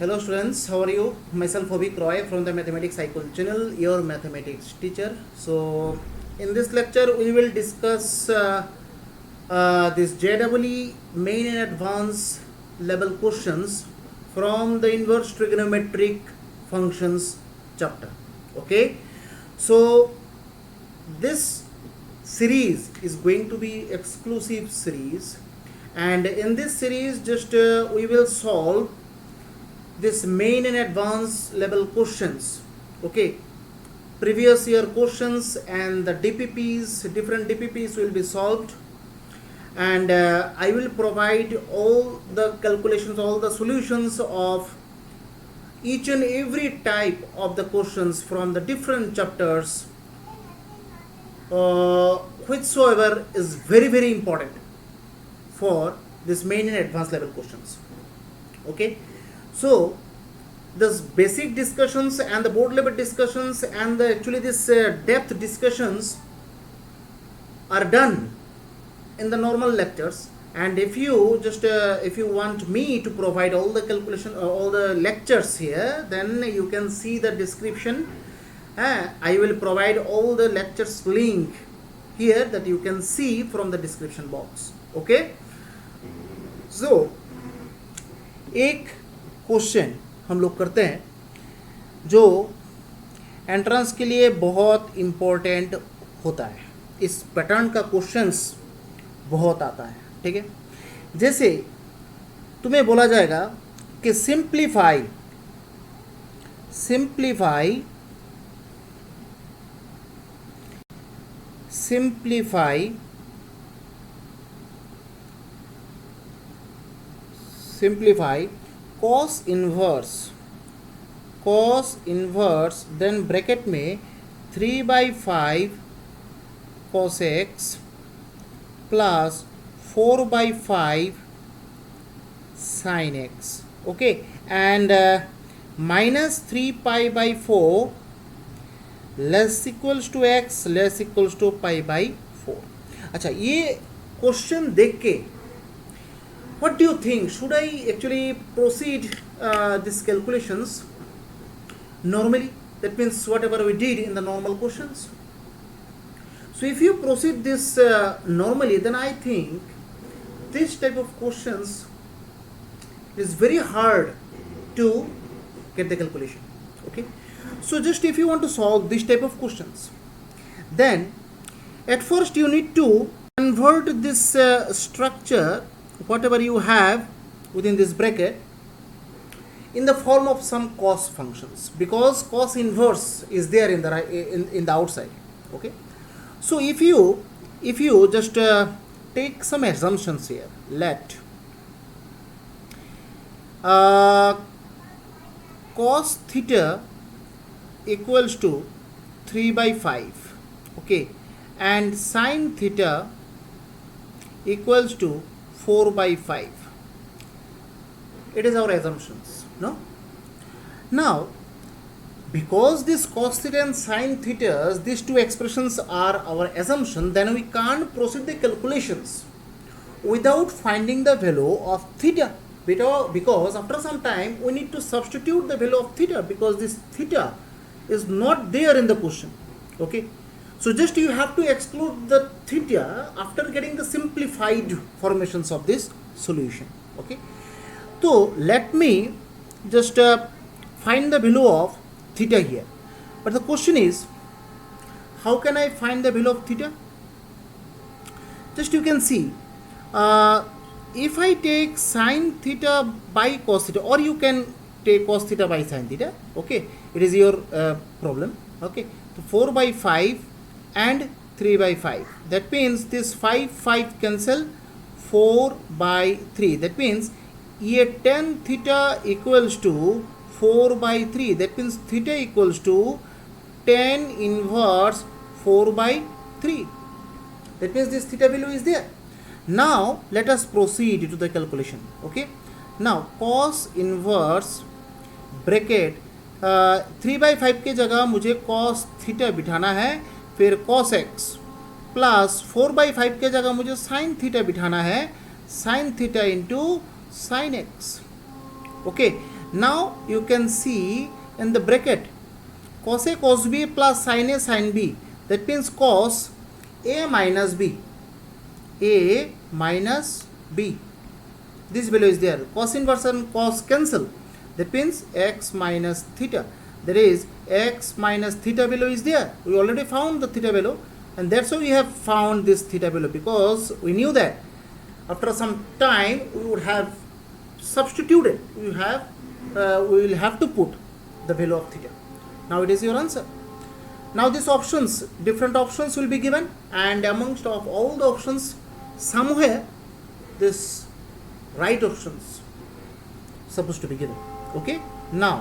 Hello students, how are you? Myself Hobik Roy from the Mathematics Cycle channel, your mathematics teacher. So in this lecture we will discuss this JEE main and advanced level questions from the inverse trigonometric functions chapter. Okay, so this series is going to be exclusive series, and in this series just we will solve this main and advanced level questions. Okay, previous year questions and the DPPs, different DPPs will be solved, and I will provide all the calculations, all the solutions of each and every type of the questions from the different chapters, whichsoever is very important for this main and advanced level questions. Okay, so this basic discussions and the board level discussions and actually this depth discussions are done in the normal lectures, and if you just if you want me to provide all the calculation all the lectures here, then you can see the description. I will provide all the lectures link here that you can see from the description box. Okay, so एक question हम लोग करते हैं जो entrance के लिए बहुत important होता है. इस पैटर्न का क्वेश्चंस बहुत आता है. ठीक है, जैसे तुम्हें बोला जाएगा कि simplify cos inverse then bracket में 3/5 cos x plus 4/5 sin x. Okay, and minus 3π/4 less equals to x less equals to π/4. अच्छा, ये क्वेश्चन देख के what do you think? Should I actually proceed these calculations normally? That means whatever we did in the normal questions. So if you proceed this normally, then I think this type of questions is very hard to get the calculation. Okay, so just if you want to solve this type of questions, then at first you need to convert this structure, whatever you have within this bracket, in the form of some cos functions, because cos inverse is there in the in the outside. Okay, so if you just take some assumptions here, let cos theta equals to 3/5, okay, and sin theta equals to 4/5. It is our assumptions. No, now because this cos theta and sin theta, these two expressions are our assumption, then we can't proceed the calculations without finding the value of theta, because after some time we need to substitute the value of theta, because this theta is not there in the question. Okay, so just you have to exclude the theta after getting the simplified formations of this solution. Okay, so let me just find the value of theta here, but the question is, how can I find the value of theta? Just you can see, if I take sin theta by cos theta, or you can take cos theta by sin theta. Okay, it is your problem. Okay, so 4/5 and 3/5, that means this 5 cancel, 4/3, that means ये tan theta equals to 4/3, that means theta equals to tan inverse 4/3, that means this theta value is there. Now let us proceed to the calculation. Okay, now cos inverse bracket 3/5 के जगह मुझे cos theta बिठाना है, फिर cos x plus 4/5 के जगह मुझे sin theta बिठाना है, sin theta into sin x. Okay, Now you can see in the bracket cos A cos B plus sin A sin B. That means cos A minus B. A minus B. This value is there. Cos inverse and cos cancel. That means x minus theta. There is x minus theta value is there. We already found the theta value, and that's why we have found this theta value, because we knew that after some time we would have substituted. We will have to put the value of theta. Now it is your answer. Now these options, different options will be given, and amongst of all the options, somewhere this right options supposed to be given. Okay, now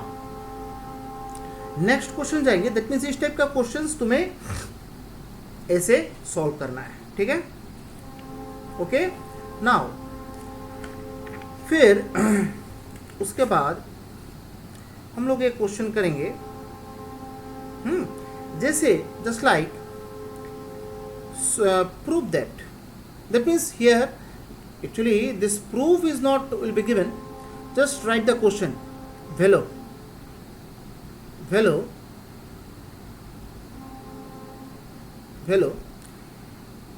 next question जाएंगे. That means इस type का questions तुम्हें ऐसे solve करना है. ठीक है, okay. Now फिर उसके बाद हम लोग एक क्वेश्चन करेंगे. जैसे just like prove that means here actually this proof is not will be given. Just write the question. Value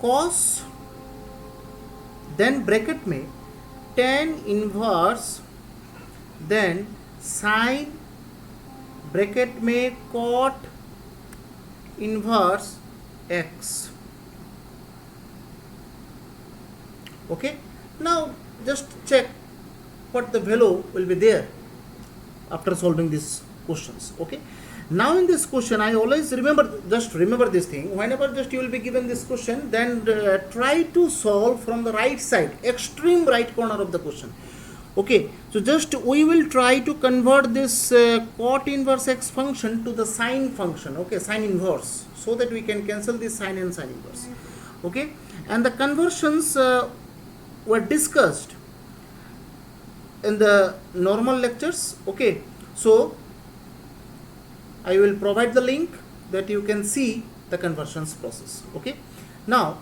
cos, then bracket में tan inverse, then sin, bracket में cot inverse x. Okay, now just check what the value will be there after solving these questions. Okay, now in this question I always remember this thing. Whenever just you will be given this question, then try to solve from the right side, extreme right corner of the question. Okay, so just we will try to convert this cot inverse x function to the sine function. Okay, sine inverse, so that we can cancel this sine and sine inverse. Okay, and the conversions were discussed in the normal lectures. Okay, so I will provide the link that you can see the conversions process. Okay, now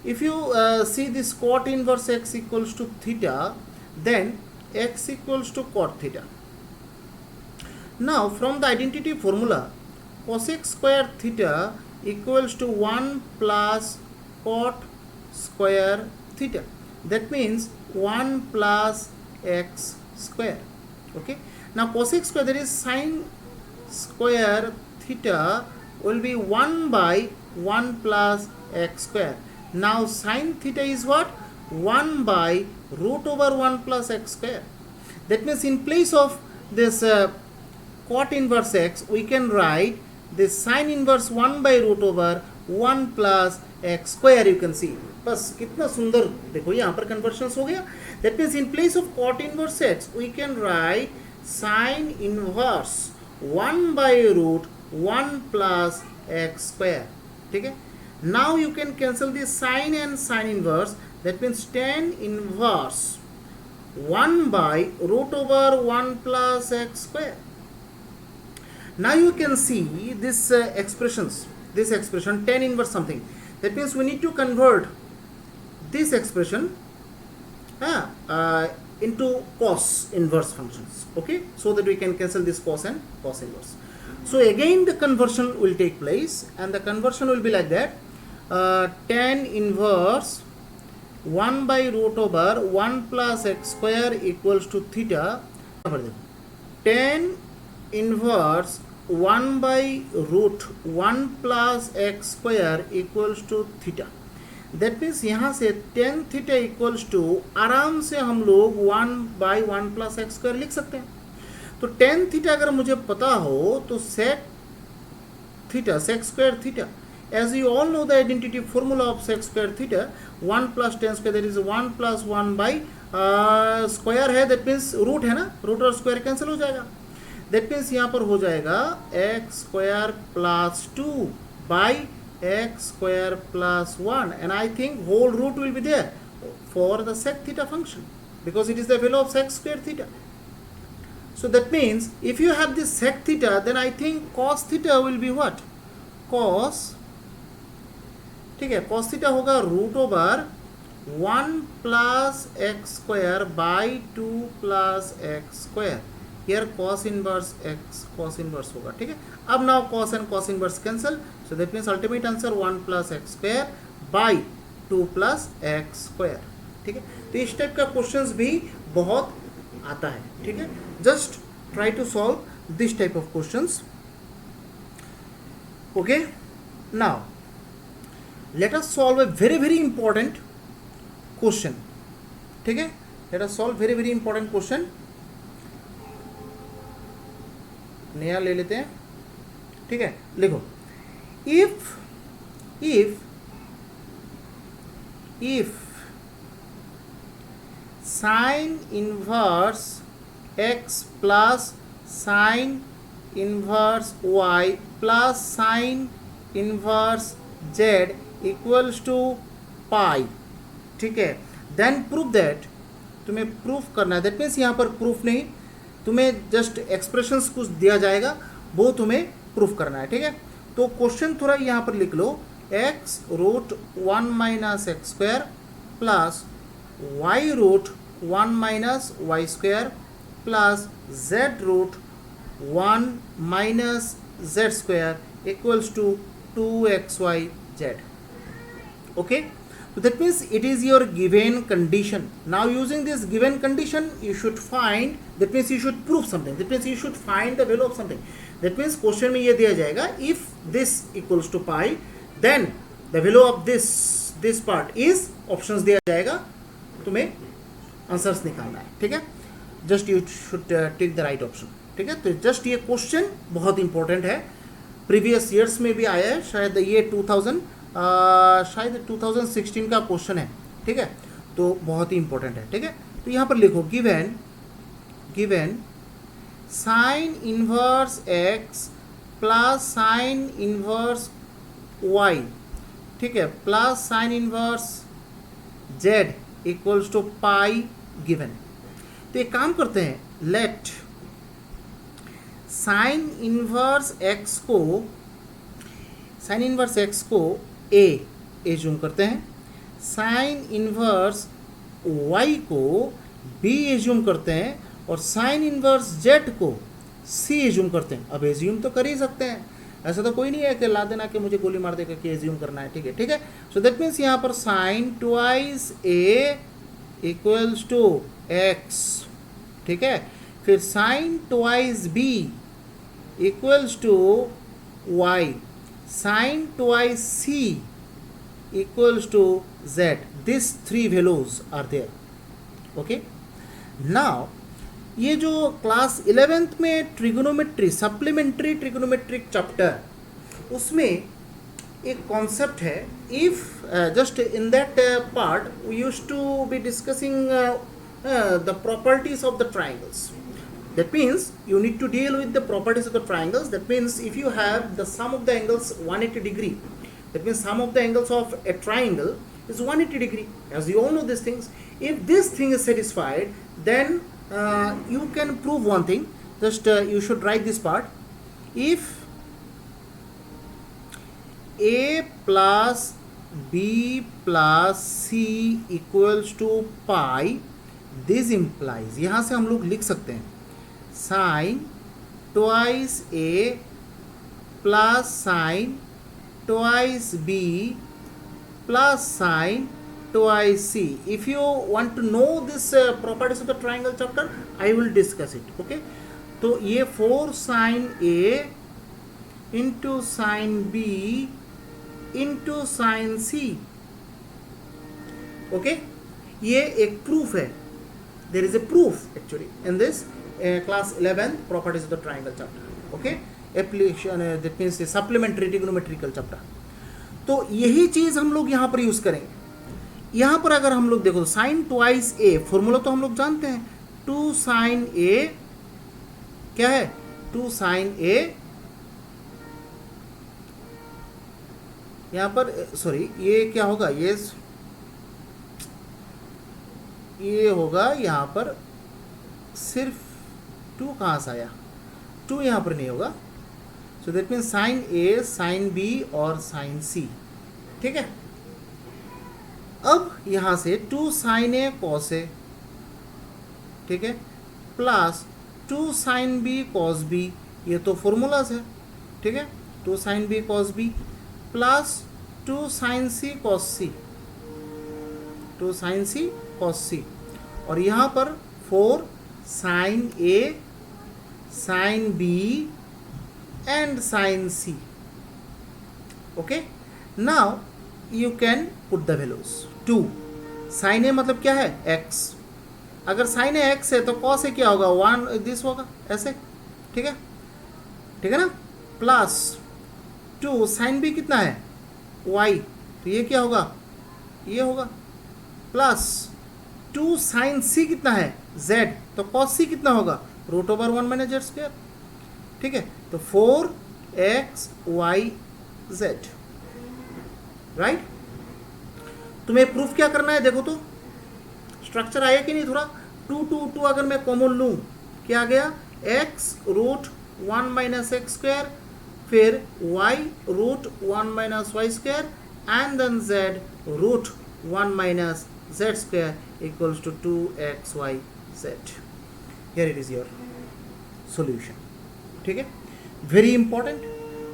if you see this cot inverse x equals to theta, then x equals to cot theta. Now from the identity formula, cos x square theta equals to 1 plus cot square theta. That means 1 plus x square. Okay, now cos x square, there is sine square theta will be 1 by 1 plus x square. Now sine theta is what? 1 by root over 1 plus x square. That means in place of this cot inverse x, we can write this sine inverse 1 by root over 1 plus x square. You can see, बस कितना सुंदर देखो यहाँ पर conversions हो गया. That means in place of cot inverse x we can write sine inverse 1 by root 1 plus x square. ठीक है, now you can cancel this sine and sine inverse. That means tan inverse 1 by root over 1 plus x square. Now you can see this expression tan inverse something. That means we need to convert this expression into cos inverse functions. Okay, so that we can cancel this cos and cos inverse. So again the conversion will take place, and the conversion will be like that. Tan inverse 1 by root over 1 plus x square equals to theta. Tan inverse 1 by root 1 plus x square equals to theta. That means यहाँ से tan theta equals to आराम से हम लोग 1 by 1 plus x square लिख सकते हैं. तो टेन थीटा अगर मुझे पता हो तो sec theta sec square theta, as you all know the identity formula of sec square theta 1 plus tan square that is 1 plus 1 by square है. दैट मीन्स रूट है ना, रूट और स्क्वायर कैंसिल हो जाएगा. दैट मीन्स यहाँ पर हो जाएगा x square plus 2 by x square plus 1, and I think whole root will be there for the sec theta function because it is the value of sec square theta. So that means if you have this sec theta, then I think cos theta will be what? Cos, ठीक है, cos theta होगा root over 1 plus x square by 2 plus x square. Here cos inverse x cos inverse होगा, ठीक है। अब now cos and cos inverse cancel, so that means ultimate answer 1 plus x square by 2 plus x square, ठीक है। तो इस type का questions भी बहुत आता है, ठीक है। Just try to solve this type of questions, okay. Now let us solve a very very important question, ठीक है। Let us solve very very important question. नया ले लेते हैं, ठीक है। लिखो, if sine inverse x plus sine inverse y plus sine inverse z equals to pi, ठीक है, देन प्रूव दैट, तुम्हें प्रूफ करना है। दैट मीन्स यहाँ पर प्रूफ नहीं, तुम्हें जस्ट एक्सप्रेशंस कुछ दिया जाएगा, वो तुम्हें प्रूफ करना है, ठीक है। तो क्वेश्चन थोड़ा यहाँ पर लिख लो, x root 1 minus x square plus y root 1 minus y square plus z root 1 minus z square equals to 2xyz, okay. So that means it is your given condition. Now using this given condition you should find, that means you should prove something, that means you should find the value of something. That means question में ये दिया जाएगा, if this equals to pi then the value of this part is, options दिया जाएगा, तुम्हें answers निकालना है, ठीक है। Just you should take the right option, ठीक है। तो जस्ट ये क्वेश्चन बहुत इंपॉर्टेंट है, प्रीवियस ईयर्स में भी आया है, शायद ये 2016 का क्वेश्चन है, ठीक है। तो बहुत ही इंपॉर्टेंट है, ठीक है। तो यहाँ पर लिखो, given sine inverse x plus sine inverse y, ठीक है, plus sine inverse z equals to pi given. तो एक काम करते हैं, लेट साइन इनवर्स एक्स को ए एज्यूम करते हैं, साइन इनवर्स वाई को बी एज्यूम करते हैं, और साइन इनवर्स जेड को सी एज्यूम करते हैं। अब एज्यूम तो कर ही सकते हैं, ऐसा तो कोई नहीं है कि ला देना कि मुझे गोली मार देगा कि एज्यूम करना है, ठीक है, ठीक है। सो दैट मीन्स यहाँ पर sine twice A equals to x, ठीक है। फिर sine twice B equals to y, sine twice C equals to z. These three values are there, okay. Now ये जो क्लास 11th में ट्रिगोनोमेट्री, सप्लीमेंट्री ट्रिगोनोमेट्रिक चैप्टर, उसमें एक concept है, if just in that part we used to be discussing the properties of the triangles. That means you need to deal with the properties of the triangles. That means if you have the sum of the angles 180 degree, that means sum of the angles of a triangle is 180 degree. As you all know these things, if this thing is satisfied, then you can prove one thing. Just you should write this part. If a plus b plus c equals to pi, this implies, यहाँ से हम लोग लिख सकते हैं sin twice a plus sin twice b plus sin twice c. If you want to know this properties of the triangle chapter, I will discuss it, okay. तो ये 4 sin a into sin b into sin c, okay. ये एक proof है, there is a proof actually in this class 11 properties of the triangle chapter, okay. Application, that means supplementary trigonometrical chapter. तो यही चीज़ हम लोग यहाँ पर यूज़ करेंगे। यहाँ पर अगर हम लोग देखो, साइन ट्वाइस ए, फॉर्मूला तो हम लोग जानते हैं, 2 साइन ए क्या है, 2 साइन ए, यहाँ पर सॉरी ये क्या होगा, ये होगा यहाँ पर सिर्फ 2 कहाँ से आया, 2 यहाँ पर नहीं होगा। So that means sine A, sine B और साइन सी, ठीक है। अब यहाँ से 2 साइन ए कॉस ए, ठीक है, plus two sine b cos b, ये तो फॉर्मूलाज है, ठीक है, two sine b cos b plus two sine c cos c, two sine c cos c, और यहाँ पर 4 sine A sine b and sine c. Okay, now you can put the values. 2 sine a मतलब क्या है, x. अगर sign ए x है तो cos A क्या होगा, 1 दिस होगा ऐसे, ठीक है, ठीक है ना, प्लस 2 साइन बी कितना है y, तो ये क्या होगा, ये होगा, प्लस 2 साइन सी कितना है z, तो कॉस सी कितना होगा, root over 1 minus z square, ठीक है, तो 4x y z, राइट. तुम्हें प्रूफ क्या करना है, देखो तो स्ट्रक्चर आया कि नहीं थोड़ा. 2 अगर मैं कॉमन लूँ क्या आ गया, x root 1 minus x square, फिर y root 1 minus y square, and then z root 1 minus z square equals to 2xyz. Here it is your solution. ठीक है, very important,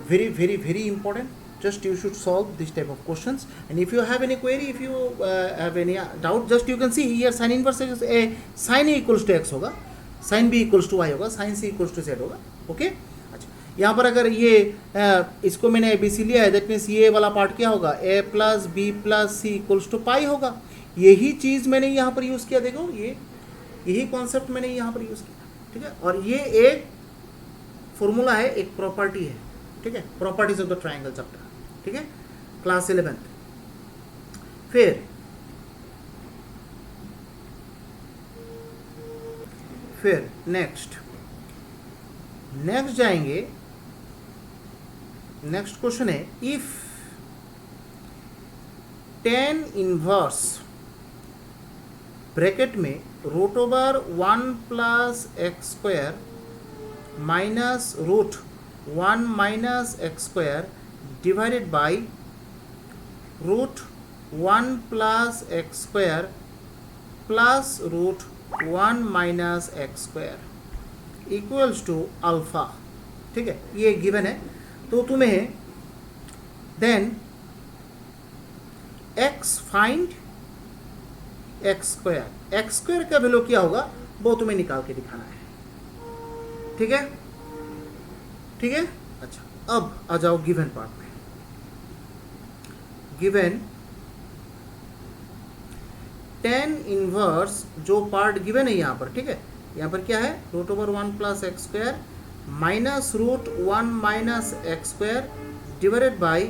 very important. Just you should solve this type of questions, and if you have any query, if you have any doubt, just you can see here sin inverse is a sin a equals to x होगा, sin b equals to y होगा, sin c equals to z होगा. Okay, अच्छा, यहाँ पर अगर ये इसको मैंने ए बी सी लिया है, दैट मीन्स ये वाला पार्ट क्या होगा, a plus b plus c equals to pi होगा. यही चीज़ मैंने यहाँ पर यूज़ किया, देखो ये यही कॉन्सेप्ट मैंने यहाँ पर यूज़ किया. ठीक है, और ये एक फॉर्मूला है, एक प्रॉपर्टी है. ठीक है, properties of the triangle chapter. ठीक है, क्लास 11. फिर नेक्स्ट जाएंगे. नेक्स्ट क्वेश्चन है, इफ tan इनवर्स ब्रैकेट में root over 1 plus x square minus root 1 minus x square divided by root 1 plus x square plus root 1 minus x square equals to alpha. ठीक है, ये given है. तो तुम्हें then x find x square, x square का value क्या होगा वो तुम्हें निकाल के दिखाना है. ठीक है, ठीक है. अच्छा, अब आ जाओ गिवन पार्ट में. गिवन tan इनवर्स जो पार्ट गिवन है यहाँ पर, ठीक है, यहाँ पर क्या है, root over 1 plus x square minus root 1 minus x square divided by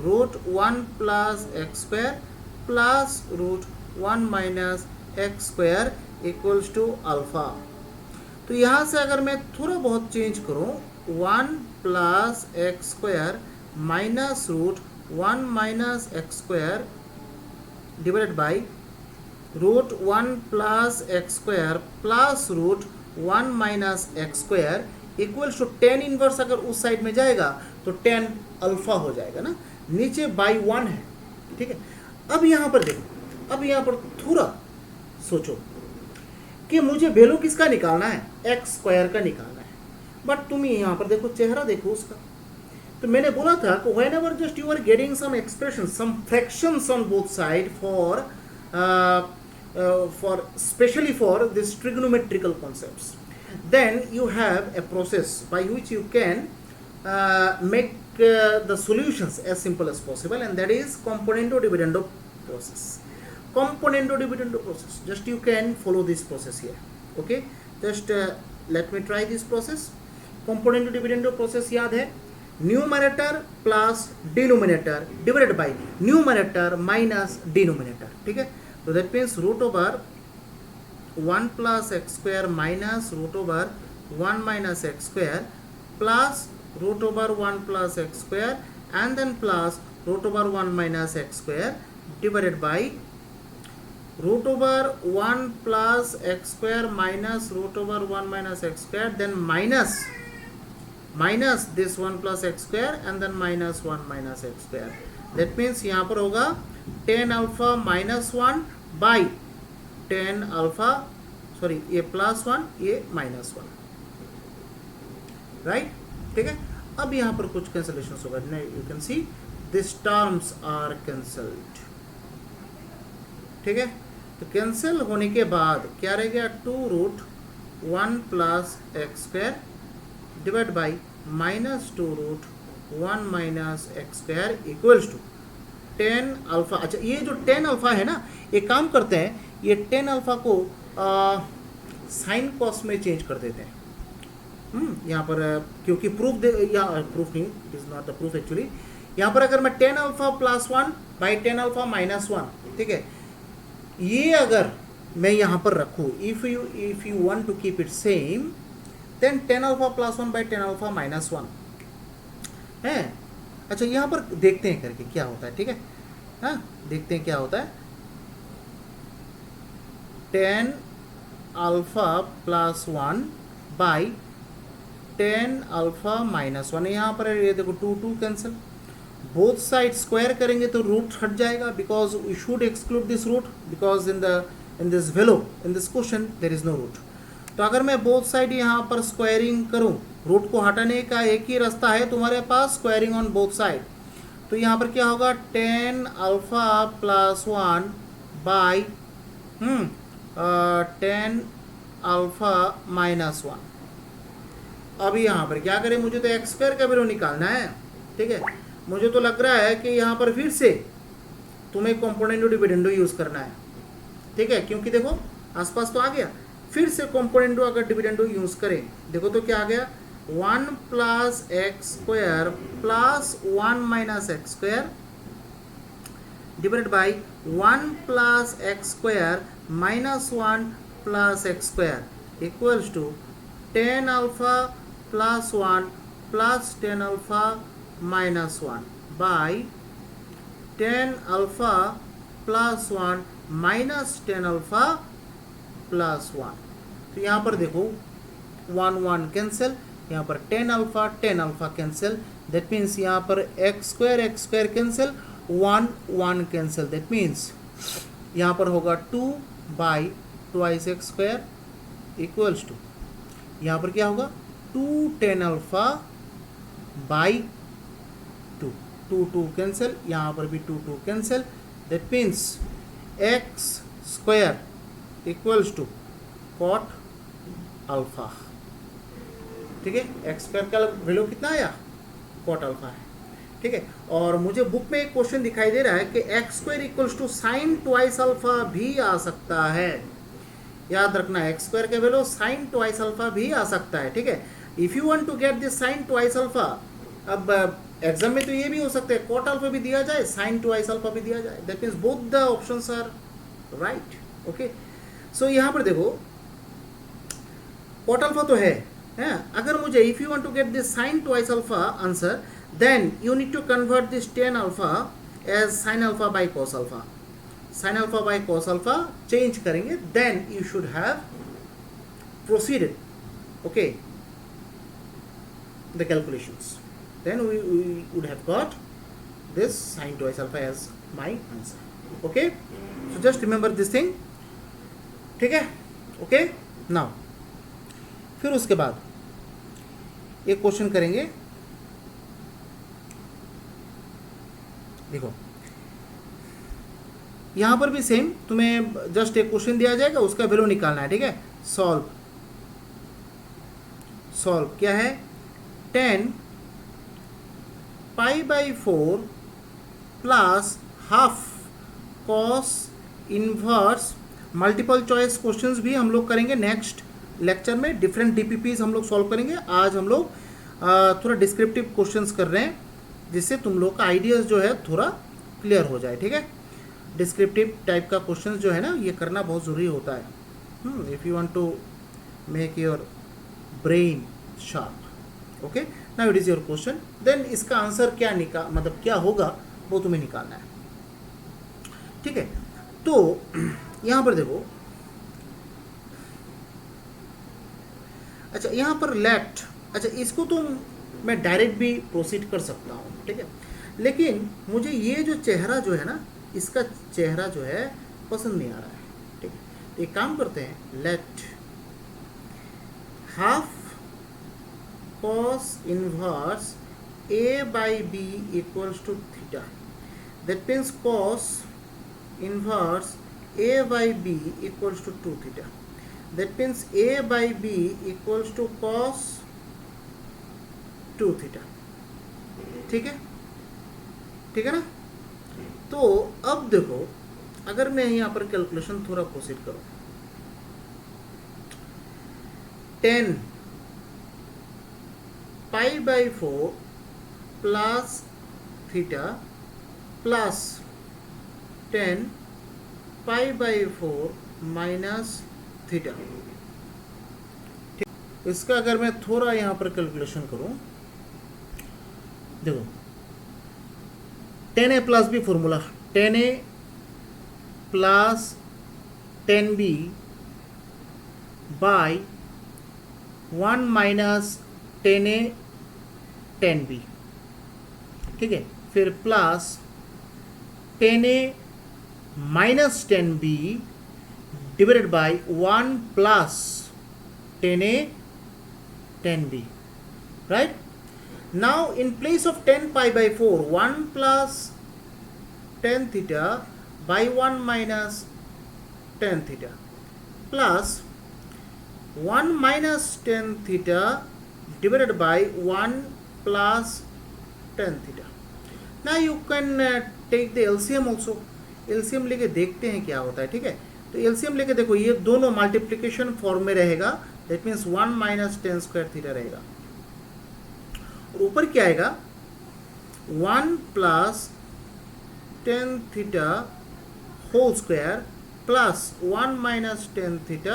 root 1 plus x square plus root 1 minus x square equals to alpha. तो यहाँ से अगर मैं थोड़ा बहुत चेंज करूँ, 1 plus x square minus root 1 minus x square divided by root 1 plus x square plus root 1 minus x square equals to tan inverse. अगर उस साइड में जाएगा तो tan अल्फा हो जाएगा ना, नीचे बाई 1 है. ठीक है, अब यहाँ पर देखो, अब यहाँ पर थोड़ा सोचो कि मुझे वैल्यू किसका निकालना है, एक्स स्क्वायर का निकालना है. बट तुम यहाँ पर देखो, चेहरा देखो उसका. तो मैंने बोला था कि whenever just you are getting some expression, some fractions on both side for specially for this trigonometrical concepts, then you have a process by which you can make the solutions as simple as possible, and that is componendo dividendo process. Componendo dividendo process, just you can follow this process here. Okay, just let me try this process. Componendo dividendo process याद है, numerator plus denominator divided by numerator minus denominator. ठीक है, तो that means root over 1 plus x square minus root over 1 minus x square plus root over 1 plus x square and then plus root over 1 minus x square divided by root over 1 plus x square minus root over 1 minus x square, then minus this 1 plus x square and then minus 1 minus x square. That means यहाँ पर होगा tan alpha minus 1 by tan alpha, sorry ये plus 1 ये minus 1. Right, ठीक है। अब यहाँ पर कुछ कैंसलेशन होगा, you can see this terms are cancelled, ठीक है। तो कैंसिल होने के बाद क्या रह गया, 2√1 plus x square divide by -2√1 minus x square equals to 10 alpha. अच्छा, ये जो 10 अल्फा है ना, एक काम करते हैं, ये 10 अल्फा को साइन कॉस में चेंज कर देते हैं। यहाँ पर क्योंकि प्रूफ या प्रूफ नहीं, it is not the proof actually. यहाँ पर अगर मैं 10 alpha plus 1 by 10 alpha minus 1, ठीक है, ये अगर मैं यहाँ पर रखूँ, if you want to keep it same, then 10 alpha plus 1 by 10 alpha minus 1 है। अच्छा, यहाँ पर देखते हैं करके क्या होता है, ठीक है। हाँ, देखते हैं क्या होता है। 10 alpha plus 1 by 10 alpha minus 1, यहाँ पर ये देखो 2 कैंसिल, बोथ साइड स्क्वायर करेंगे तो रूट हट जाएगा, because we should exclude this root, because in this value in this question there is no root. तो अगर मैं बोथ साइड यहाँ पर स्क्वायरिंग करूँ, रूट को हटाने का एक ही रास्ता है तुम्हारे पास, स्क्वायरिंग ऑन बोथ साइड। तो यहाँ पर क्या होगा, 10 alpha plus 1 by 10 alpha minus 1। अब यहाँ पर क्या करें, मुझे तो एक्स स्क्वायर का वैल्यू निकालना है, ठीक है। मुझे तो लग रहा है कि यहाँ पर फिर से तुम्हें कॉम्पोनेंडो डिविडेंडो यूज़ करना है, ठीक है, क्योंकि देखो आसपास तो आ गया। फिर से कॉम्पोनेंडो अगर डिविडेंडो यूज़ करें, देखो तो क्या आ गया, 1 plus x square plus 1 minus x square divided by 1 plus x square minus 1 plus x square equals to 10 alpha plus 1 plus 10 alpha minus 1 by 10 alpha plus 1 minus 10 alpha plus 1। तो यहाँ पर देखो 1 कैंसिल, यहाँ पर 10 अल्फा कैंसिल, दैट मीन्स यहाँ पर x square cancel, 1 cancel, that means यहाँ पर होगा 2 by twice x square equals to, यहाँ पर क्या होगा 2 10 अल्फा बाई 2 कैंसिल, यहाँ पर भी 2 cancel, that means x square equals to cot alpha, ठीक है। एक्स स्क्वायर का वैल्यू कितना आया, कॉट अल्फा है, ठीक है। और मुझे बुक में एक क्वेश्चन दिखाई दे रहा है कि x square equals to sine twice alpha भी आ सकता है, याद रखना, एक्स स्क्वायर का वैल्यू साइन ट्वाइस अल्फा भी आ सकता है, ठीक है। If you want to get this sine twice alpha, अब एग्जाम में तो ये भी हो सकता है कॉट अल्फा भी दिया जाए, साइन ट्वाइस अल्फा भी दिया जाए, that means both the options are right, okay. So यहाँ पर देखो कॉट अल्फा तो है, अगर मुझे if you want to get this sine twice alpha answer, then you need to convert this 10 alpha as sine alpha by cos alpha, sine alpha by cos alpha change करेंगे, then you should have proceeded, okay, the calculations, then we would have got this sin twice alpha as my answer, okay। So just remember this thing, ठीक है, okay। now फिर उसके बाद एक question करेंगे, देखो यहाँ पर भी सेम, तुम्हें जस्ट एक क्वेश्चन दिया जाएगा, उसका वैल्यू निकालना है, ठीक है। सॉल्व क्या है, 10 pi by 4 plus half cos inverse. Multiple choice questions भी हम लोग करेंगे नेक्स्ट लेक्चर में, डिफरेंट डीपीपीज हम लोग सॉल्व करेंगे। आज हम लोग थोड़ा डिस्क्रिप्टिव क्वेश्चंस कर रहे हैं, जिससे तुम लोग का आइडियाज़ जो है थोड़ा क्लियर हो जाए, ठीक है। डिस्क्रिप्टिव टाइप का क्वेश्चंस जो है ना, ये करना बहुत ज़रूरी होता है if you want to make your brain sharp, okay. Now it is your question, देन इसका आंसर क्या मतलब क्या होगा वो तुम्हें निकालना है, ठीक है। तो यहाँ पर देखो, अच्छा यहाँ पर लेट, अच्छा इसको तो मैं डायरेक्ट भी प्रोसीड कर सकता हूँ, ठीक है, लेकिन मुझे ये जो चेहरा जो है ना, इसका चेहरा जो है पसंद नहीं आ रहा है, ठीक है। तो एक काम करते हैं, let half cos inverse a by b equals to theta. That means cos inverse a by b equals to 2 theta. That means a by b equals to cos 2 theta. ठीक है, ठीक है ना। तो अब देखो, अगर मैं यहाँ पर कैलकुलेशन थोड़ा प्रोसीड करूँ, 10 pi by 4 plus theta plus 10 pi by 4 minus theta. इसका अगर मैं थोड़ा यहाँ पर कैलकुलेशन करूँ, देखो 10a plus B formula, 10a plus 10b by 1 minus 10a 10b, ठीक है। फिर plus 10a minus 10b divided by 1 plus 10a 10b, right? Now in place of 10 pi by 4, 1 plus 10 theta by 1 minus 10 theta plus 1 minus 10 theta divided by 1 plus 10 theta. Now you can take the LCM also. LCM लेके देखते हैं क्या होता है, ठीक है। तो LCM लेके देखो, ये दोनों मल्टीप्लिकेशन फॉर्म में रहेगा, that means 1 minus 10 square theta रहेगा, और ऊपर क्या आएगा 1 plus 10 theta whole square plus 1 minus 10 theta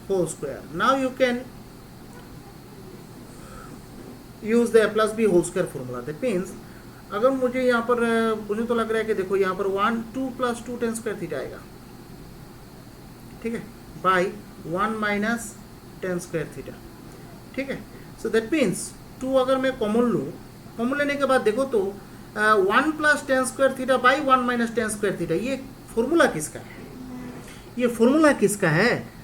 whole square. Now you can use the plus B whole square formula. That means अगर मुझे यहाँ पर मुझे तो लग रहा है कि देखो यहाँ पर 1 2 प्लस 2 10 स्क्वायर थीटा आएगा, ठीक है, बाई 1 माइनस 10 स्क्वायर थीटा, ठीक है. सो दैट मीन्स 2 अगर मैं कॉमन लूँ, कॉमन लेने के बाद देखो तो 1 plus 10 square theta by 1 minus 10 square theta, ये फॉर्मूला किसका है? ये फॉर्मूला किसका है?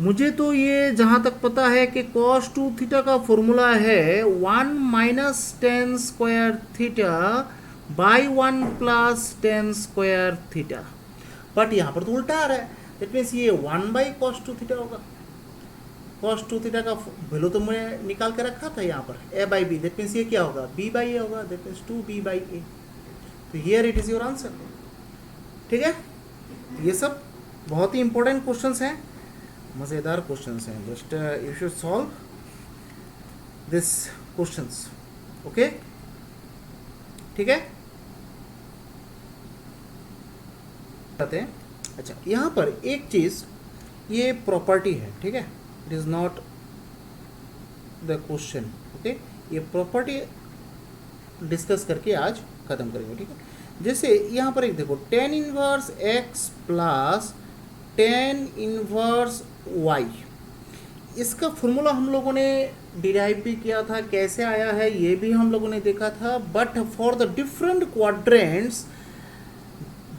मुझे तो ये जहाँ तक पता है कि cos 2 थीटा का फॉर्मूला है 1 minus 10 square theta by 1 plus 10 square theta, but यहाँ पर तो उल्टा आ रहा है. दैट मीन्स ये 1 बाई cos 2 थीटा होगा. cos 2 थीटा का वैल्यू तो मैं निकाल के रखा था यहाँ पर a by B. That means ये क्या होगा b बाई ए होगा. That means 2b by A. तो here it is your answer. ठीक है, ये सब बहुत ही इंपॉर्टेंट क्वेश्चंस हैं, मज़ेदार क्वेश्चंस हैं. Just you should solve this questions. Okay, ठीक है. अच्छा, यहाँ पर एक चीज़, ये प्रॉपर्टी है, ठीक है, it is not the question. Okay, ये प्रॉपर्टी डिस्कस करके आज ख़त्म करेंगे, ठीक है. जैसे यहाँ पर एक देखो, tan inverse x plus tan inverse y, इसका फॉर्मूला हम लोगों ने डिराइव भी किया था, कैसे आया है ये भी हम लोगों ने देखा था. But for the different quadrants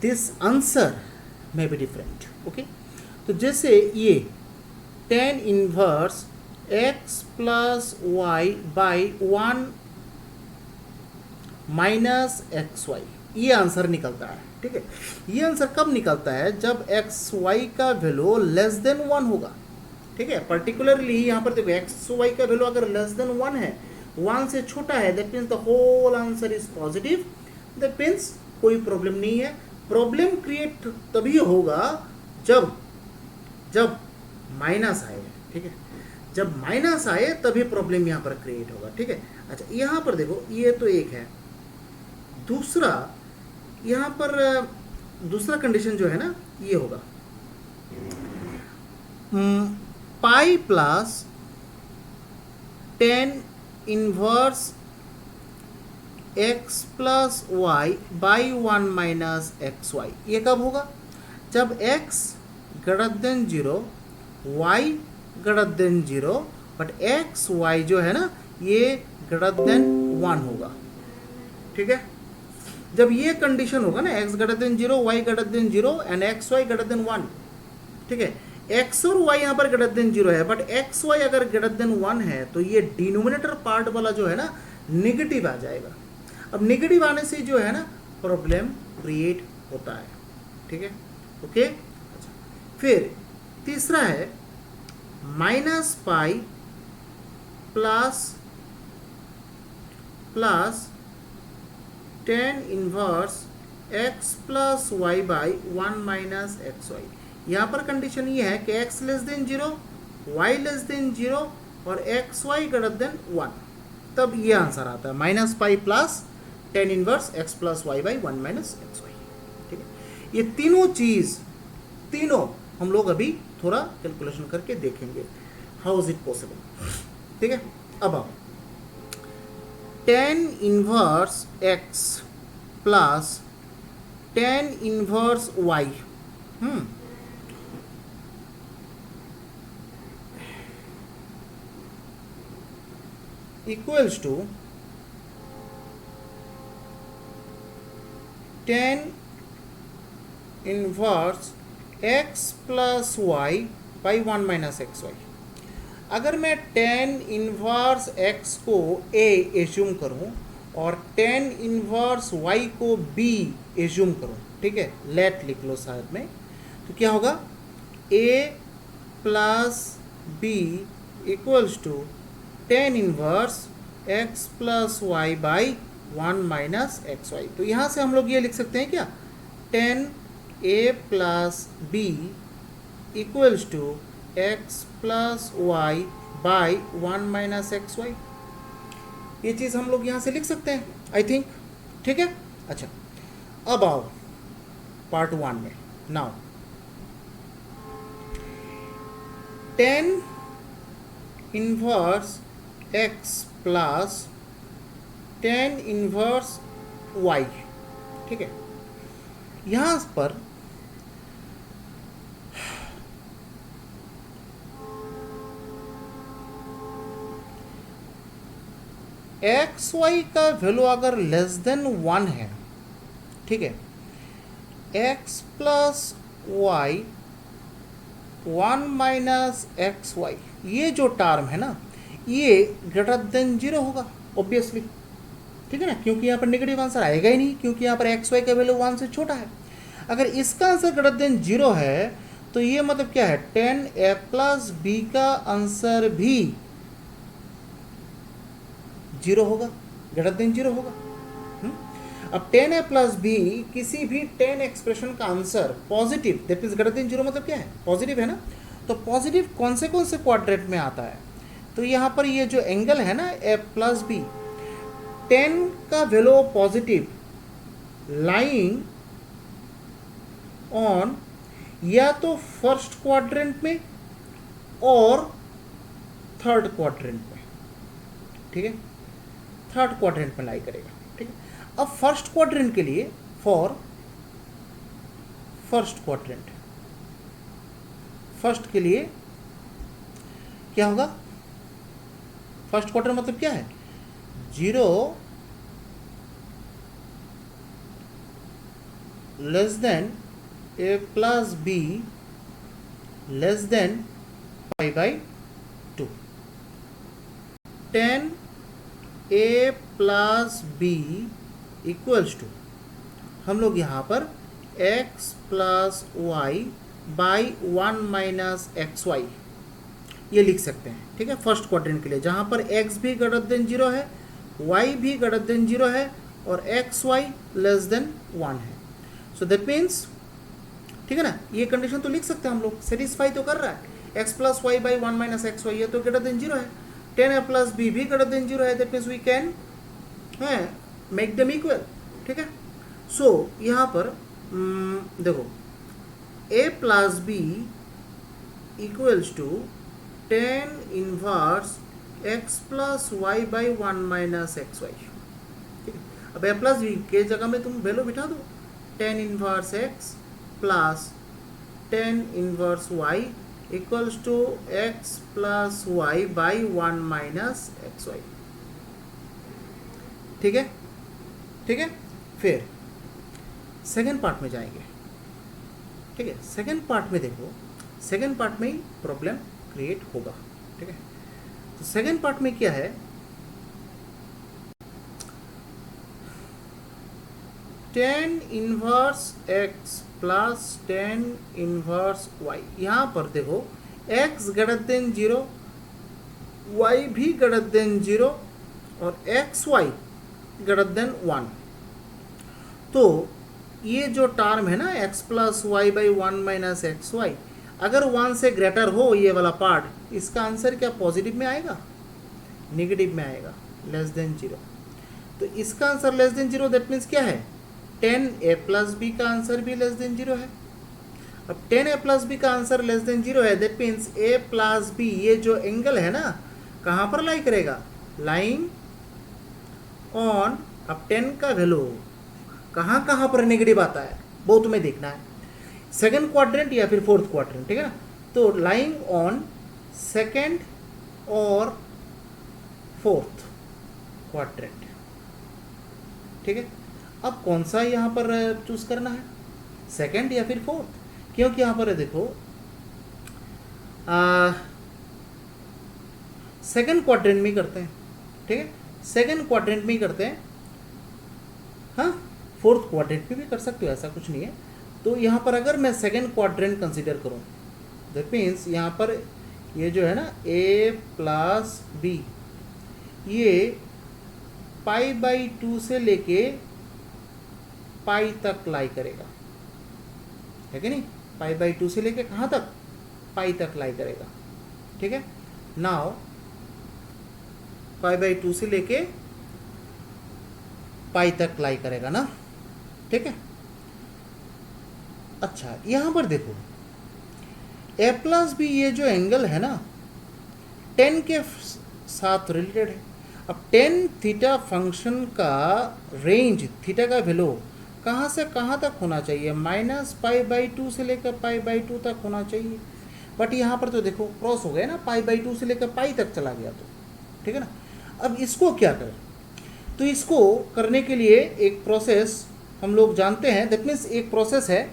this answer may be different. Okay, तो जैसे ये tan inverse x plus y by 1 minus x y, ये आंसर निकलता है. ठीक है, ये आंसर कब निकलता है? जब एक्स वाई का वैल्यू लेस देन 1 होगा. ठीक है, पर्टिकुलरली यहाँ पर देखो एक्स वाई का वैल्यू अगर लेस देन 1 है, 1 से छोटा है, that means the whole answer is positive. That means कोई प्रॉब्लम नहीं है. प्रॉब्लम क्रिएट तभी होगा जब माइनस आए. ठीक है, जब माइनस आए तभी प्रॉब्लम यहाँ पर क्रिएट होगा. ठीक है. अच्छा, यहाँ पर देखो, ये तो एक है. दूसरा, यहाँ पर दूसरा कंडीशन जो है ना, ये होगा pi plus tan inverse x plus y by 1 minus x y. ये कब होगा? जब x greater than 0, y greater than 0, but x y जो है ना, ये ग्रेटर देन 1 होगा. ठीक है, जब ये कंडीशन होगा ना, x greater than 0, y greater than 0 and x y greater than 1. ठीक है, एक्स और वाई यहाँ पर ग्रेटर देन 0 है, बट एक्स वाई अगर ग्रेटर देन 1 है तो ये डिनोमिनेटर पार्ट वाला जो है ना नेगेटिव आ जाएगा। अब नेगेटिव आने से जो है ना प्रॉब्लम क्रिएट होता है, ठीक है, ओके। अच्छा, फिर तीसरा है minus pi plus tan inverse x plus y by 1 minus x y. यहाँ पर कंडीशन ये है कि x less than 0, y less than 0 और एक्स वाई ग्रेटर देन 1, तब ये आंसर आता है minus pi plus tan inverse x plus y by 1 minus x y, ठीक है। ये तीनों हम लोग अभी थोड़ा कैलकुलेशन करके देखेंगे हाउ इज इट पॉसिबल, ठीक है। अब आओ, tan inverse x plus tan inverse y, equals to tan inverse x plus y by 1 minus x y. अगर मैं टेन इनवर्स x को a एज्यूम करूं और टेन इनवर्स y को b एज्यूम करूं, ठीक है, लेट लिख लो साथ में, तो क्या होगा a plus b equals to tan inverse x plus y by 1 minus x y. तो यहाँ से हम लोग ये लिख सकते हैं क्या, tan a plus b equals to x plus y by 1 minus x y. ये चीज़ हम लोग यहाँ से लिख सकते हैं आई थिंक, ठीक है। अच्छा, अब आओ पार्ट 1 में। Now tan inverse x plus tan inverse y, ठीक है। यहाँ पर एक्स वाई का वैल्यू अगर लेस देन 1 है, ठीक है, x plus y 1 minus x y, ये जो टर्म है ना ये ग्रेटर देन 0 होगा ऑब्वियसली, ठीक है ना, क्योंकि यहाँ पर नेगेटिव आंसर आएगा ही नहीं, क्योंकि यहाँ पर एक्स वाई का वैल्यू 1 से छोटा है। अगर इसका आंसर ग्रेटर देन 0 है तो ये मतलब क्या है, टेन ए प्लस बी का आंसर भी 0 होगा, ग्रेटर देन 0 होगा। अब टेन ए प्लस बी किसी भी 10 एक्सप्रेशन का answer positive, that means greater than 0 मतलब क्या है, पॉजिटिव है ना, तो पॉजिटिव कौन से क्वाड्रेंट में आता है, तो यहाँ पर ये जो एंगल है ना ए प्लस बी, 10 का वैल्यू पॉजिटिव लाइंग ऑन या तो फर्स्ट क्वाड्रेंट में और थर्ड क्वाड्रेंट में, ठीक है, थर्ड क्वाड्रेंट में लाई करेगा, ठीक है। अब फर्स्ट क्वाड्रेंट के लिए, फॉर फर्स्ट क्वाड्रेंट, फर्स्ट के लिए क्या होगा, फर्स्ट क्वाड्रेंट मतलब क्या है, 0 less than a plus b less than pi by 2, tan a plus b equals to, हम लोग यहाँ पर x plus y by 1 minus x y ये लिख सकते हैं, ठीक है, फर्स्ट क्वाड्रेंट के लिए, जहाँ पर x भी ग्रेटर देन 0 है, y भी ग्रेटर देन 0 है और एक्स वाई लेस देन 1 है। सो दैट मीन्स, ठीक है ना, ये कंडीशन तो लिख सकते हैं हम लोग, सेटिस्फाई तो कर रहा है, x plus y by 1 minus x y, ये तो ग्रेटर देन 0 है, टेन ए प्लस बी भी ग्रेटर देन 0 है, that means we can make them equal, ठीक है। सो यहाँ पर देखो a plus b equals to tan inverse x plus y by 1 minus x y, ठीक है। अब a प्लस बी के जगह में तुम वैल्यू बिठा दो, tan inverse x plus tan inverse y equals to x plus y by 1 minus x y, ठीक है, ठीक है। फिर सेकेंड पार्ट में जाएंगे, ठीक है। सेकेंड पार्ट में देखो, सेकेंड पार्ट में ही प्रॉब्लम क्रिएट होगा, ठीक है। तो सेकेंड पार्ट में क्या है, tan inverse x plus tan inverse y. यहाँ पर देखो x ग्रेटर देन 0, y भी ग्रेटर देन 0 और एक्स वाई ग्रेटर देन 1। तो ये जो टर्म है ना x plus y by 1 minus x y, अगर 1 से ग्रेटर हो ये वाला पार्ट, इसका आंसर क्या पॉजिटिव में आएगा, नेगेटिव में आएगा, लेस देन 0। तो इसका answer less than 0, that means क्या है, 10a प्लस बी का आंसर भी लेस देन 0 है। अब 10a प्लस बी का आंसर लेस देन 0 है, that means a plus b, ये जो एंगल है ना कहाँ पर लाई करेगा, लाइंग ऑन, अब 10 का वैल्यू कहाँ कहाँ पर नेगेटिव आता है वो तुम्हें देखना है, सेकंड क्वाड्रेंट या फिर फोर्थ क्वाड्रेंट, ठीक है ना। तो लाइंग ऑन सेकंड और फोर्थ क्वाड्रेंट, ठीक है। अब कौन सा यहाँ पर चूज करना है, सेकंड या फिर फोर्थ, क्योंकि यहाँ पर देखो सेकंड क्वाड्रेंट में ही करते हैं, ठीक है, सेकंड क्वाड्रेंट में ही करते हैं। हाँ, फोर्थ क्वाड्रेंट में भी कर सकते हो, ऐसा कुछ नहीं है। तो यहाँ पर अगर मैं सेकंड क्वाड्रेंट कंसीडर करूँ, दैट मीन्स यहाँ पर ये जो है ना a प्लस बी, ये पाई बाई 2 से लेके पाई तक लाई करेगा, है कि नहीं, पाई बाई 2 से लेके कहाँ तक, पाई तक लाई करेगा, ठीक है। नाउ पाई बाई 2 से लेके पाई तक लाई करेगा ना, ठीक है। अच्छा यहां पर देखो a प्लस बी, ये जो एंगल है ना 10 के साथ रिलेटेड है। अब टेन थीटा फंक्शन का रेंज, थीटा का वैल्यू कहाँ से कहाँ तक होना चाहिए, माइनस पाई बाई 2 से लेकर पाई बाई 2 तक होना चाहिए। बट यहाँ पर तो देखो क्रॉस हो गया ना, पाई बाई 2 से लेकर पाई तक चला गया, तो ठीक है ना। अब इसको क्या करें, तो इसको करने के लिए एक प्रोसेस हम लोग जानते हैं, दैट मीन्स एक प्रोसेस है,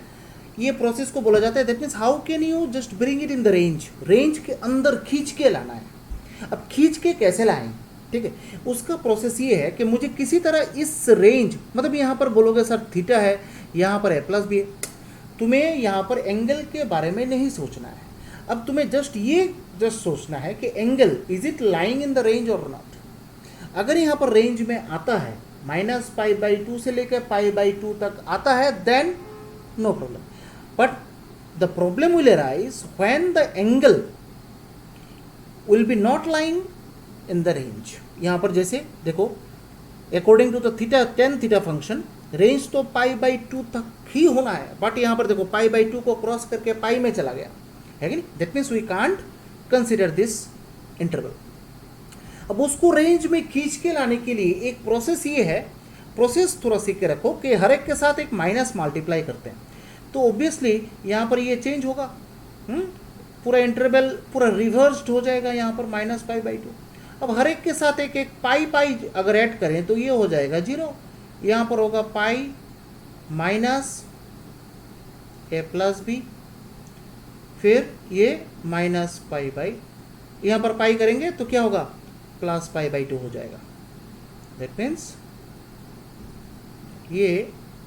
ये प्रोसेस को बोला जाता है, that means how can you just bring it in the range, range के अंदर खींच के लाना है। अब खींच के कैसे लाएं, ठीक है, उसका प्रोसेस ये है कि मुझे किसी तरह इस रेंज, मतलब यहाँ पर बोलोगे सर थीटा है, यहाँ पर a प्लस बी है, तुम्हें यहाँ पर एंगल के बारे में नहीं सोचना है। अब तुम्हें जस्ट सोचना है कि angle is it lying in the range और नॉट। अगर यहाँ पर रेंज में आता है, माइनस पाई बाई 2 से लेकर पाई बाई 2 तक आता है, then no problem. But the problem will arise when the angle will be not lying in the range. यहाँ पर जैसे देखो according to the theta, tan theta function, range तो पाई बाई 2 तक ही होना है, बट यहाँ पर देखो पाई बाई 2 को क्रॉस करके पाई में चला गया, है कि नहीं, that means we can't consider this interval. अब उसको रेंज में खींच के लाने के लिए एक प्रोसेस ये है, प्रोसेस थोड़ा सीख के रखो कि हर एक के साथ एक माइनस मल्टीप्लाई करते हैं, तो ऑब्वियसली यहाँ पर ये चेंज होगा, पूरा इंटरवल पूरा रिवर्स्ड हो जाएगा, यहाँ पर माइनस पाई बाई 2। अब हर एक के साथ एक एक पाई पाई अगर ऐड करें तो ये हो जाएगा 0, यहाँ पर होगा pi minus a plus b, फिर ये माइनस पाई बाई, यहाँ पर पाई करेंगे तो क्या होगा, प्लस पाई बाई 2 हो जाएगा, दैट मीन्स ये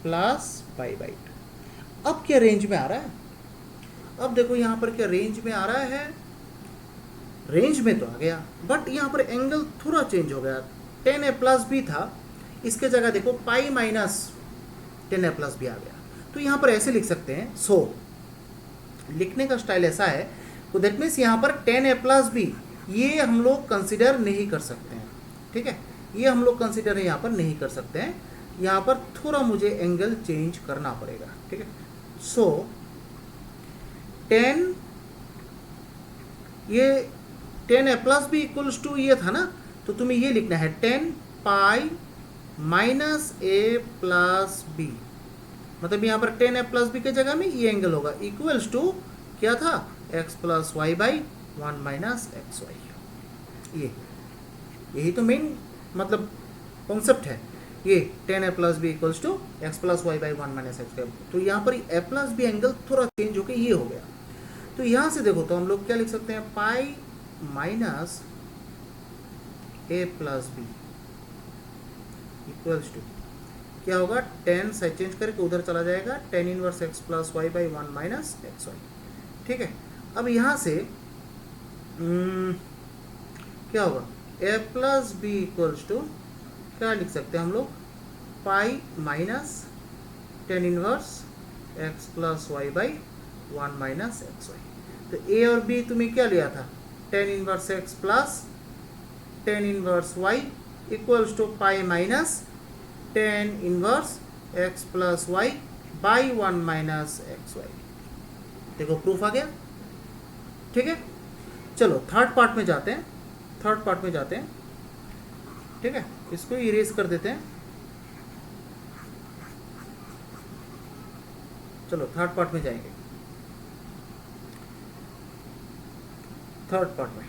प्लस पाई बाई 2। अब क्या रेंज में आ रहा है, अब देखो यहाँ पर क्या रेंज में आ रहा है, रेंज में तो आ गया, बट यहाँ पर एंगल थोड़ा चेंज हो गया, 10a प्लस बी था, इसके जगह देखो pi minus 10a plus b आ गया। तो यहाँ पर ऐसे लिख सकते हैं, सो लिखने का स्टाइल ऐसा है, तो दैट मीन्स यहाँ पर 10a प्लस बी ये हम लोग कंसिडर नहीं कर सकते हैं, ठीक है, ये हम लोग कंसिडर यहाँ पर नहीं कर सकते हैं, यहाँ पर थोड़ा मुझे एंगल चेंज करना पड़ेगा, ठीक है। सो 10, ये 10a plus b equals to ये था ना, तो तुम्हें ये लिखना है 10 pi minus a plus b, मतलब यहाँ पर 10a प्लस बी के जगह में ये एंगल होगा, इक्वल्स टू क्या था, x plus y by 1 minus x y. यही तो मेन मतलब कॉन्सेप्ट है, ये 10a plus b equals to x plus y by 1 minus x y. तो यहाँ पर a प्लस बी एंगल थोड़ा चेंज होकर ये हो गया। तो यहाँ से देखो तो हम लोग क्या लिख सकते हैं, pi minus a plus b equals to क्या होगा, 10 से चेंज करके उधर चला जाएगा, tan inverse x plus y by 1 minus x y. ठीक है, अब यहाँ से क्या होगा, a plus b equals to क्या लिख सकते हैं हम लोग, pi minus tan inverse x plus y by 1 minus x y. तो ए और बी तुम्हें क्या लिया था, tan inverse x plus tan inverse y equals to pi minus tan inverse x plus y by 1 minus x y. देखो proof आ गया। ठीक है, चलो थर्ड पार्ट में जाते हैं, थर्ड पार्ट में जाते हैं। ठीक है, इसको इरेज कर देते हैं। चलो थर्ड पार्ट में जाएंगे, थर्ड पार्ट में।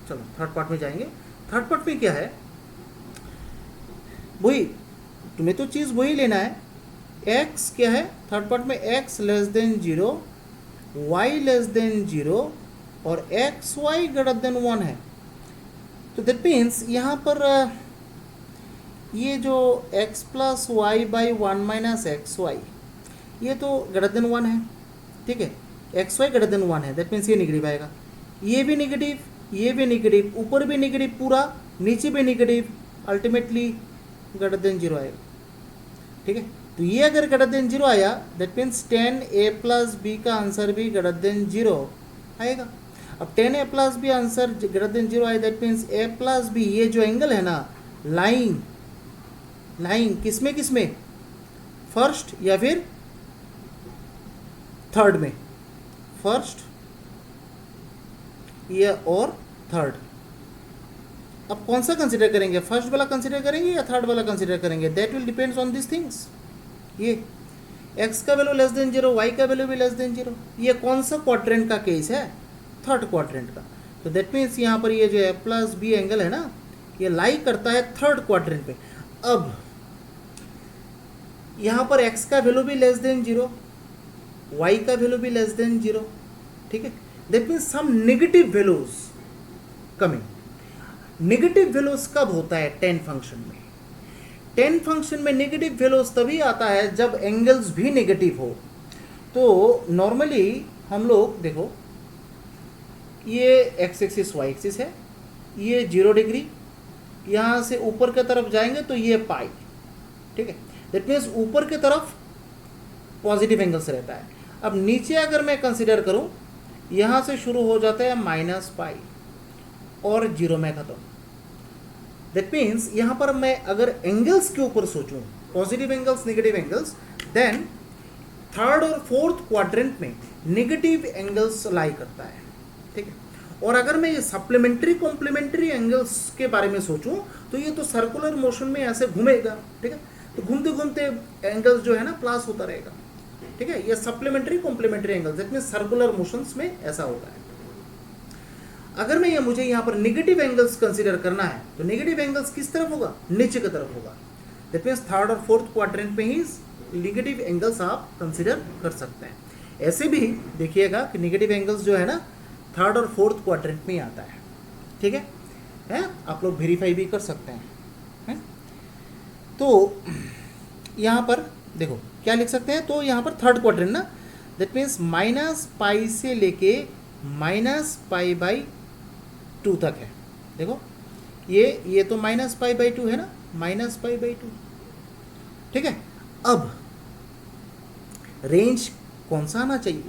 चलो थर्ड पार्ट में जाएंगे। थर्ड पार्ट में क्या है, वही तुम्हें तो चीज़ वही लेना है। x क्या है थर्ड पार्ट में, x less than 0, y less than 0 और एक्स वाई ग्रेटर देन 1 है। तो दैट मीन्स यहाँ पर ये जो x plus y by 1 minus x y ये तो ग्रेटर देन 1 है। ठीक है, एक्स वाई ग्रेटर देन 1 है, दैट मीन्स ये नेगेटिव आएगा, ये भी नेगेटिव, ये भी नेगेटिव, ऊपर भी नेगेटिव पूरा, नीचे भी नेगेटिव, अल्टीमेटली ग्रेटर देन 0 आएगा। ठीक है, तो ये अगर ग्रेटर देन 0 आया that means 10 a plus b का आंसर भी ग्रेटर देन 0 आएगा। अब 10 a plus b answer greater than 0 आए that means a plus b, ये जो एंगल है ना, लाइन लाइन किसमें किसमें, फर्स्ट या फिर थर्ड में, फर्स्ट ये और थर्ड। अब कौन सा कंसिडर करेंगे, फर्स्ट वाला कंसिडर करेंगे या थर्ड वाला कंसिडर करेंगे, that will depends on this things. ये x का वैल्यू लेस देन 0, y का वैल्यू भी लेस देन 0, ये कौन सा क्वाड्रेंट का केस है, थर्ड क्वाड्रेंट का। तो दैट मीन्स यहाँ पर ये जो है प्लस बी एंगल है ना, ये लाई करता है थर्ड क्वाड्रेंट पे। अब यहाँ पर x का वैल्यू भी लेस देन 0, y का वैल्यू भी लेस देन 0। ठीक है, that means some negative values coming. Negative values कब होता है, 10 फंक्शन में। 10 फंक्शन में नेगेटिव वैल्यूज तभी आता है जब एंगल्स भी नेगेटिव हो। तो नॉर्मली हम लोग देखो, ये एक्स एक्सिस वाई एक्सिस है, ये 0 डिग्री, यहाँ से ऊपर की तरफ जाएंगे तो ये पाई। ठीक है, दैट मीन्स ऊपर की तरफ पॉजिटिव एंगल्स रहता है। अब नीचे अगर मैं कंसिडर करूं, यहाँ से शुरू हो जाता है माइनस पाई और 0 में खत्म। दैट मीन्स यहाँ पर मैं अगर एंगल्स के ऊपर सोचूं, positive angles negative angles, then third और फोर्थ क्वाड्रेंट में नेगेटिव एंगल्स लाई करता है। ठीक है, और अगर मैं ये सप्लीमेंट्री कॉम्प्लीमेंट्री एंगल्स के बारे में सोचूं तो ये तो सर्कुलर मोशन में ऐसे घूमेगा। ठीक है, तो घूमते घूमते एंगल्स जो है ना प्लस होता रहेगा। ठीक है, ये supplementary complementary angles, that means circular motions में ऐसा होता है। अगर मैं ये मुझे यहाँ पर नेगेटिव एंगल्स कंसीडर करना है तो नेगेटिव एंगल्स किस तरफ होगा, नीचे की तरफ होगा। दैट मीन्स थर्ड और फोर्थ क्वाड्रेंट में ही नेगेटिव एंगल्स आप कंसीडर कर सकते हैं। ऐसे भी देखिएगा कि नेगेटिव एंगल्स जो है ना थर्ड और फोर्थ क्वाड्रेंट में ही आता है। ठीक है, आप लोग वेरीफाई भी कर सकते हैं। तो यहाँ पर देखो क्या लिख सकते हैं, तो यहाँ पर थर्ड क्वाड्रेंट ना, दैट मीन्स माइनस पाई से लेके माइनस पाई बाई 2 तक है। देखो ये तो माइनस पाई बाई 2 है ना, माइनस पाई बाई 2। ठीक है, अब रेंज कौन सा आना चाहिए,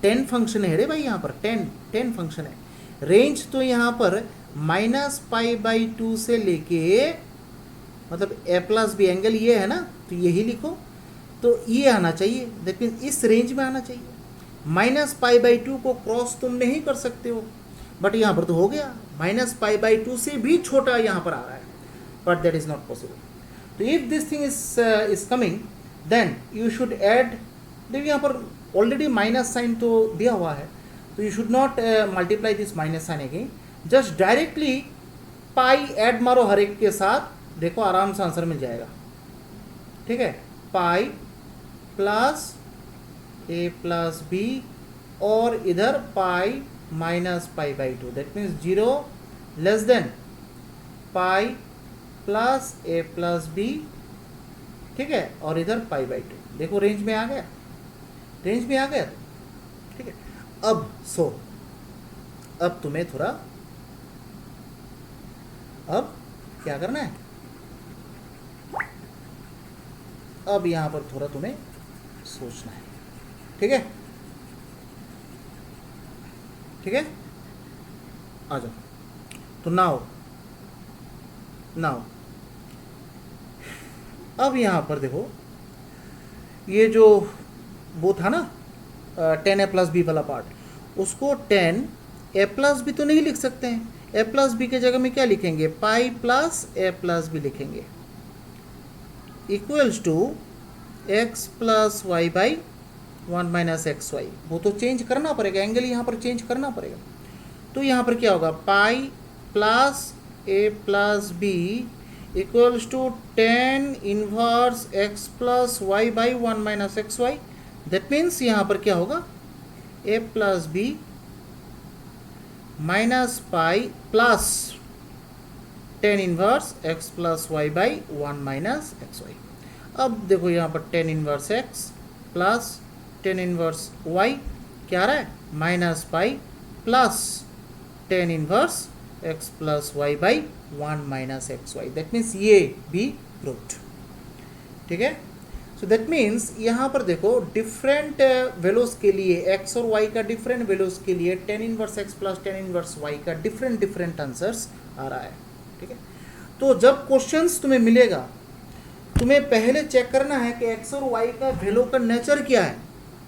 10 फंक्शन है रे भाई, यहाँ पर 10 फंक्शन है। रेंज तो यहाँ पर माइनस पाई बाई 2 से लेके, मतलब ए प्लस बी एंगल ये है ना, तो यही लिखो, तो ये आना चाहिए। दैट मीन्स इस रेंज में आना चाहिए। माइनस पाई बाई 2 को क्रॉस तुम नहीं कर सकते हो, बट यहाँ पर तो हो गया, माइनस पाई बाई 2 से भी छोटा यहाँ पर आ रहा है, but that is not possible. तो if this thing is coming then you should add, देखिए यहाँ पर ऑलरेडी माइनस साइन तो दिया हुआ है, तो you should not multiply this minus sign again, just directly pi add मारो हर एक के साथ, देखो आराम से आंसर मिल जाएगा। ठीक है, pi plus a plus b और इधर pi minus pi by two, that means 0 less than pi plus a plus b, ठीक है, और इधर पाई बाई टू। देखो रेंज में आ गया, रेंज में आ गया, ठीक है। अब तुम्हें थोड़ा अब क्या करना है, अब यहां पर थोड़ा तुम्हें सोचना है, ठीक है, ठीक है, आ जाओ। तो नाउ अब यहां पर देखो, ये जो वो था ना 10a प्लस बी वाला पार्ट, उसको 10a प्लस बी तो नहीं लिख सकते हैं, a प्लस बी के जगह में क्या लिखेंगे, pi plus a plus b लिखेंगे, equals to x plus y by 1 minus x y. वो तो चेंज करना पड़ेगा, एंगल यहाँ पर चेंज करना पड़ेगा। तो यहाँ पर क्या होगा, pi plus a plus b equals to 10 inverse x plus y by 1 minus x y. That means यहाँ पर क्या होगा, a plus b minus pi plus 10 inverse x plus y by 1 minus x y. अब देखो यहाँ पर 10 inverse x plus 10 inverse y क्या आ रहा है, minus pi plus 10 inverse x plus y by 1 minus x y. That means ये भी प्रूव्ड, ठीक है। सो दैट मीन्स यहाँ पर देखो डिफरेंट वैल्यूज के लिए x और y का डिफरेंट वैल्यूज के लिए 10 inverse x plus 10 inverse y का डिफरेंट आंसर्स आ रहा है, ठीक है। तो जब क्वेश्चंस तुम्हें मिलेगा, तुम्हें पहले चेक करना है कि x और y का वैल्यू का नेचर क्या है,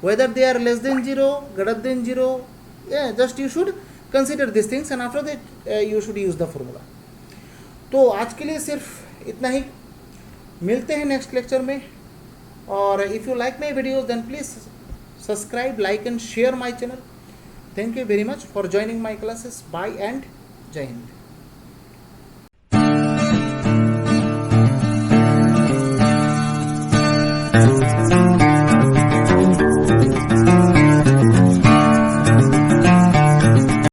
whether they are less than 0, greater than 0, just you should consider these things and after that you should use the formula। तो आज के लिए सिर्फ इतना ही, मिलते हैं नेक्स्ट लेक्चर में। और if you like my videos then please subscribe, like and share my channel. Thank you very much for joining my classes. Bye and जय हिंद।